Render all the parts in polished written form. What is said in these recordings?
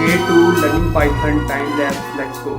Day 2 Learning Python Time Lapse. Let's go.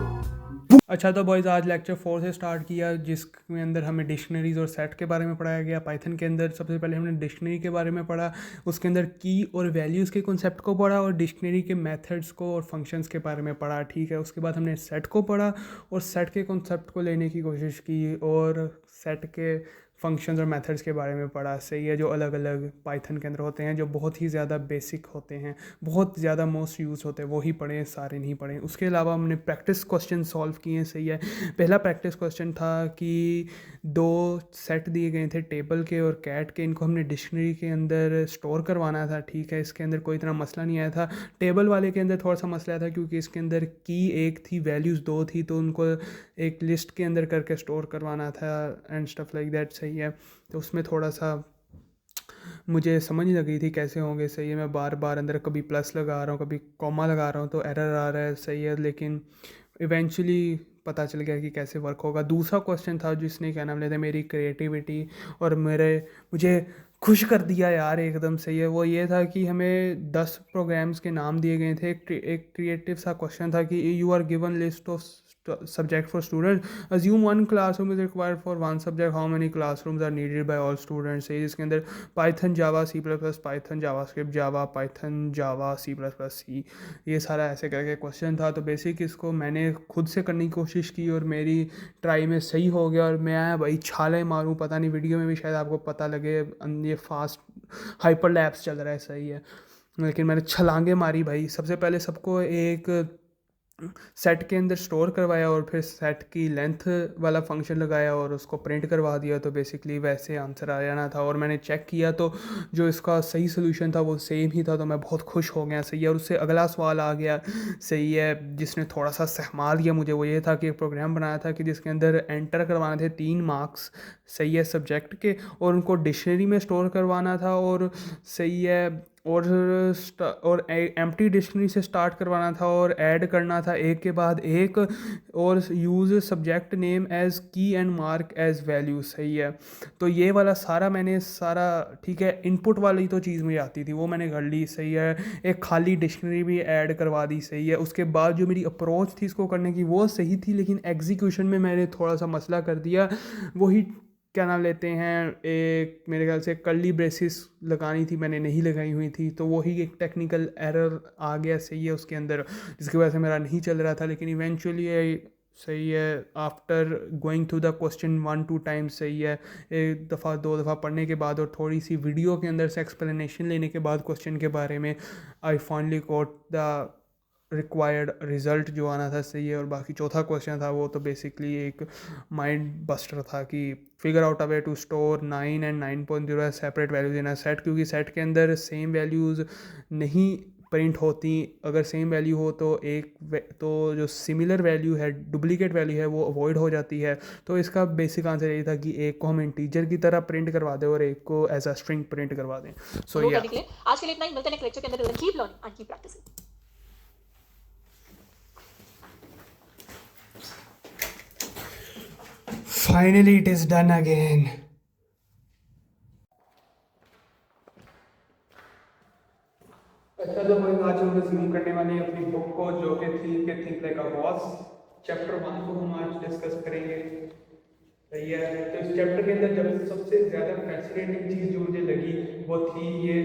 अच्छा तो boys आज लेक्चर 4 से स्टार्ट किया जिसके अंदर हमें डिक्शनरीज़ और सेट के बारे में पढ़ाया गया। पाइथन के अंदर सबसे पहले हमने डिक्शनरी के बारे में पढ़ा, उसके अंदर की और वैल्यूज़ के कॉन्सेप्ट को पढ़ा और डिक्शनरी के मेथड्स को और फंक्शंस के बारे में पढ़ा। ठीक है, उसके बाद हमने सेट को पढ़ा और सेट के कॉन्सेप्ट को लेने की कोशिश की और सेट के फंक्शंस और मेथड्स के बारे में पढ़ा। सही है, जो अलग अलग पाइथन के अंदर होते हैं, जो बहुत ही ज़्यादा बेसिक होते हैं, बहुत ज़्यादा मोस्ट यूज़ होते हैं, वो ही पढ़े, सारे नहीं पढ़े। उसके अलावा हमने प्रैक्टिस क्वेश्चन सॉल्व किए। सही है, पहला प्रैक्टिस क्वेश्चन था कि दो सेट दिए गए थे टेबल के और कैट के, इनको हमने डिक्शनरी के अंदर स्टोर करवाना था। ठीक है, इसके अंदर कोई इतना मसला नहीं आया था। टेबल वाले के अंदर थोड़ा सा मसला था क्योंकि इसके अंदर की एक थी, वैल्यूज़ दो थी, तो उनको एक लिस्ट के अंदर करके स्टोर करवाना था एंड स्टफ लाइक दैट। सही है, तो उसमें थोड़ा सा मुझे समझ नहीं लग रही थी कैसे होंगे। सही है, मैं बार बार अंदर कभी प्लस लगा रहा हूँ, कभी कॉमा लगा रहा हूँ, तो एरर आ रहा है। सही है, लेकिन इवेंचुअली पता चल गया कि कैसे वर्क होगा। दूसरा क्वेश्चन था जिसने क्या नाम लेते हैं मेरी क्रिएटिविटी और मुझे खुश कर दिया यार एकदम। सही है, वो ये था कि हमें 10 प्रोग्राम्स के नाम दिए गए थे। एक क्रिएटिव सा क्वेश्चन था कि you are given list of subject for students, assume one classroom is required for one subject, how many classrooms are needed by all students। इसके अंदर Python Java C plus plus, Python JavaScript Java, Python Java C plus plus C, ये सारा ऐसे करके question था। तो basic इसको मैंने खुद से करने की कोशिश की और मेरी ट्राई में सही हो गया और मैं भाई छाले मारूं, पता नहीं वीडियो में भी शायद आपको पता लगे, ये फास्ट हाइपर लैप्स चल रहा है। सही है, लेकिन मैंने छलांगे मारी भाई। सबसे पहले सबको एक सेट के अंदर स्टोर करवाया और फिर सेट की लेंथ वाला फंक्शन लगाया और उसको प्रिंट करवा दिया, तो बेसिकली वैसे आंसर आ जाना था। और मैंने चेक किया तो जो इसका सही सोल्यूशन था वो सेम ही था, तो मैं बहुत खुश हो गया। सही है, और उससे अगला सवाल आ गया। सही है, जिसने थोड़ा सा सहमा दिया मुझे, वो ये था कि एक प्रोग्राम बनाया था कि जिसके अंदर एंटर करवाने थे 3 मार्क्स। सही है, सब्जेक्ट के, और उनको डिक्शनरी में स्टोर करवाना था। और सही है, और एम्प्टी डिक्शनरी से स्टार्ट करवाना था और ऐड करना था एक के बाद एक, और यूज़ सब्जेक्ट नेम एज की एंड मार्क एज वैल्यू। सही है, तो ये वाला सारा मैंने सारा, ठीक है, इनपुट वाली तो चीज़ मुझे आती थी, वो मैंने कर ली। सही है, एक खाली डिक्शनरी भी ऐड करवा दी। सही है, उसके बाद जो मेरी अप्रोच थी इसको करने की वो सही थी, लेकिन एग्जीक्यूशन में मैंने थोड़ा सा मसला कर दिया। वही क्या नाम लेते हैं, एक मेरे ख्याल से कर्ली ब्रेसिस लगानी थी, मैंने नहीं लगाई हुई थी, तो वही एक टेक्निकल एरर आ गया। सही है, उसके अंदर, जिसकी वजह से मेरा नहीं चल रहा था। लेकिन इवेंचुअली सही है, after going through the question 1-2 times, सही है, एक दफ़ा 2 दफ़ा पढ़ने के बाद और थोड़ी सी वीडियो के अंदर से एक्सप्लेनेशन लेने के बाद क्वेश्चन के बारे में, I finally got the required result जो आना था। सही है, और बाकी चौथा क्वेश्चन था वो तो बेसिकली एक माइंड बस्टर था कि figure out a way to store 9 and 9.0 as separate values in a set, क्योंकि सेट के अंदर सेम वैल्यूज़ नहीं प्रिंट होती। अगर सेम वैल्यू हो तो तो जो सिमिलर वैल्यू है, डुप्लीकेट वैल्यू है, वो अवॉइड हो जाती है। तो इसका बेसिक आंसर यही था कि एक को हम इंटीजर की तरह प्रिंट करवा दें और एक को एज अ स्ट्रिंग प्रिंट करवा दें। सो करने के लिए आज के लिए इतना ही, मिलते हैं नेक्स्ट लेक्चर के अंदर। Keep learning and keep practising. Finally it is done again. अच्छा तो भाई आज हम रिज्यूम करने वाले हैं अपनी बुक को, जो कि think like a boss. Chapter 1 को हम आज डिस्कस करेंगे। सही है, तो इस चैप्टर के अंदर जब सबसे ज़्यादा फैसिनेटिंग चीज़ जो मुझे लगी वो थी ये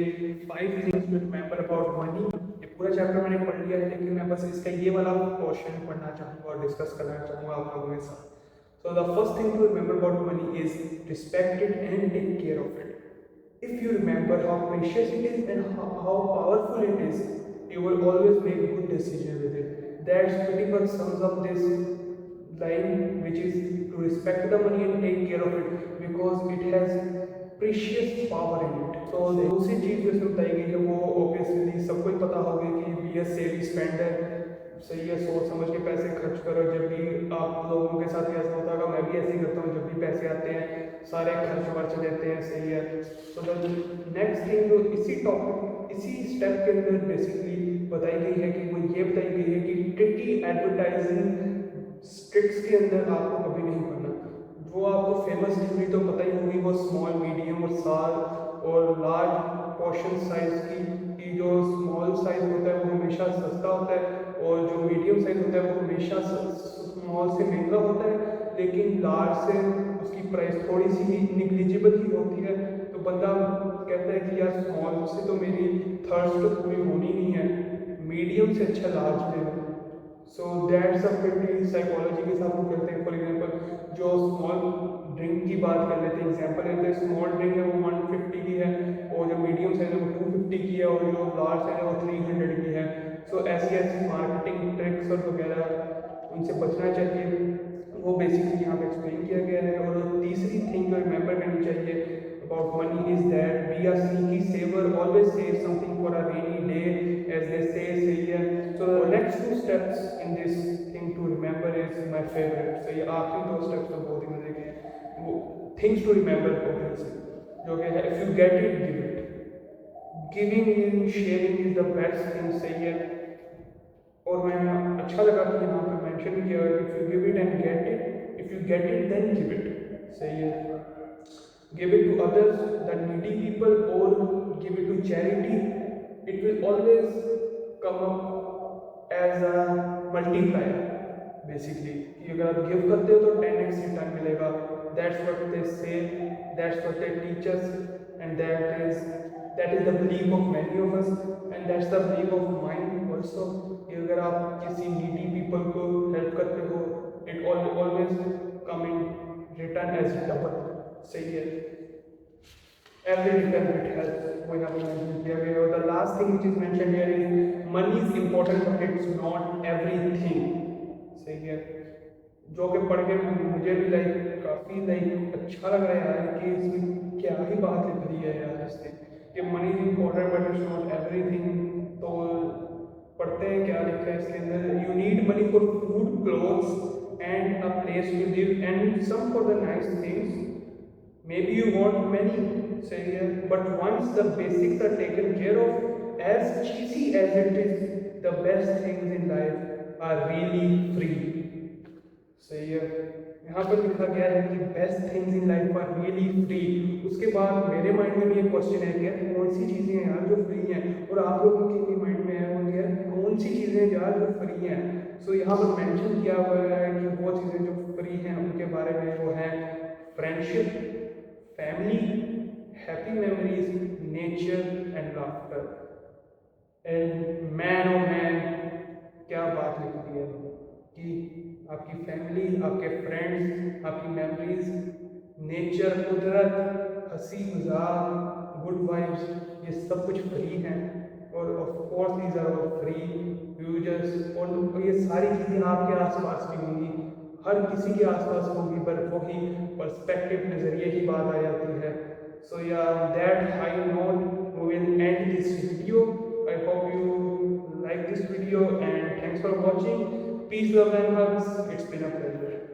5 things to remember about money. ये पूरा चैप्टर मैंने पढ़ लिया है, लेकिन मैं बस इसका ये वाला पोर्शन पढ़ना चाहूँगा और डिस्कस करना चाहूँगा आप लोगों के साथ। So the first thing to remember about money is respect it and take care of it. If you remember how precious it is and how powerful it is, you will always make good decisions with it. That's pretty much sums up this line, which is to respect the money and take care of it because it has precious power in it. तो दूसरी चीज़ जो इसमें बताई गई है वो obviously सबको ही पता होगी कि बी ए सेवी स्पेंडर। सही है, सोच समझ के पैसे खर्च करो। जब भी आप लोगों के साथ ऐसा होता होगा, मैं भी ऐसे ही करता हूँ, जब भी पैसे आते हैं सारे खर्च वर्च देते हैं। सही है, तो द नेक्स्ट थिंग जो इसी टॉपिक इसी स्टेप के अंदर बेसिकली बताई गई है कि वो ये बताई गई है कि ट्रिकी एडवर्टाइजिंग ट्रिक्स के अंदर आपको कभी नहीं पड़ना। वो आपको फेमस डिग्री तो पता ही होगी, वो स्मॉल मीडियम और लार्ज पोर्शन साइज की जो स्मॉल जो साइज़ होता है वो हमेशा सस्ता होता है, और जो मीडियम साइज़ होता है वो हमेशा स्मॉल से महंगा होता है, लेकिन लार्ज से उसकी प्राइस थोड़ी सी ही निग्लिजिबल ही होती है। तो बंदा कहता है कि यार स्मॉल से तो मेरी थर्स्ट तो पूरी होनी नहीं है, मीडियम से अच्छा लार्ज ले लो। So that's a fifty psychology के साथ हम करते हैं। फॉर एग्जांपल जो स्मॉल ड्रिंक की बात कर लेते हैं, एग्जांपल लेते हैं, स्मॉल ड्रिंक है वो 150 की है, और जो मीडियम साइज है वो 250 की है, और जो लार्ज साइज है वो 300 की है। सो ऐसी ऐसी मार्केटिंग ट्रिक्स और वगैरह उनसे बचना चाहिए, वो बेसिकली यहाँ पे एक्सप्लेन किया गया है। और तीसरी थिंग जो रिमेंबर करनी चाहिए about money is that be a sneaky saver, always save something for a rainy day, as they say, सही है। So the next two steps in this thing to remember is my favorite। so ये आखिरी दो steps तो बहुत ही मजे के हैं, वो things to remember obviously, जो कि है if you get it give it, giving in sharing is the best thing, सही है। और मैं अच्छा लगा कि यहाँ पे मेंशन किया है if you give it and get it, if you get it then give it, सही है। give it to others, the needy people, or give it to charity, it will always come up as a multiplier basically, कि अगर आप give करते हो तो 10x return मिलेगा। that's what they say, that's what they teach us, and that is the belief of many of us, and that's the belief of mine also, कि अगर आप किसी needy people को हेल्प करते हो it always come in return as double, सही है। every little bit helps, वो यहाँ पे mention किया गया है। और the last thing which is mentioned here is money is important but it's not everything, सही है। जो कि पढ़ के मुझे भी काफ़ी अच्छा लगा यार कि इसमें क्या ही बात लिख रही है यार इसने, कि money is important but it's not everything. तो पढ़ते हैं क्या लिखा है इसके अंदर, you need money for food, clothes and a place to live and some for the nice things, maybe you want many, say here, but once the basics are taken care of, as cheesy as it is, the best things in life are really free, सही है। यहाँ पर लिखा गया है कि best things in life are really free. उसके बाद मेरे माइंड में भी एक क्वेश्चन है कि यार कौन सी चीज़ें हैं यार जो फ्री हैं, और आप लोगों के भी माइंड में है वो यार कौन सी चीज़ें हैं यार जो फ्री हैं। सो यहाँ पर मेंशन किया हुआ है कि वो चीज़ें जो फ्री हैं उनके बारे में, वो हैं friendship, family, happy memories, nature and laughter. And man oh man, क्या बात लिखी है कि आपकी फैमिली, आपके फ्रेंड्स, आपकी मेमोरीज, नेचर, कुदरत, हंसी मजाक, गुड वाइब्स, ये सब कुछ फ्री हैं। और of course these are all free users, और ये सारी चीज़ें आपके आसपास भी होंगी, हर किसी के आसपास होंगी, पर वही पर्सपेक्टिव नज़रिए की बात आ जाती है। So yeah that high note we will end this video. I hope you like this video and thanks for watching. Peace, love and hugs. It's been a pleasure.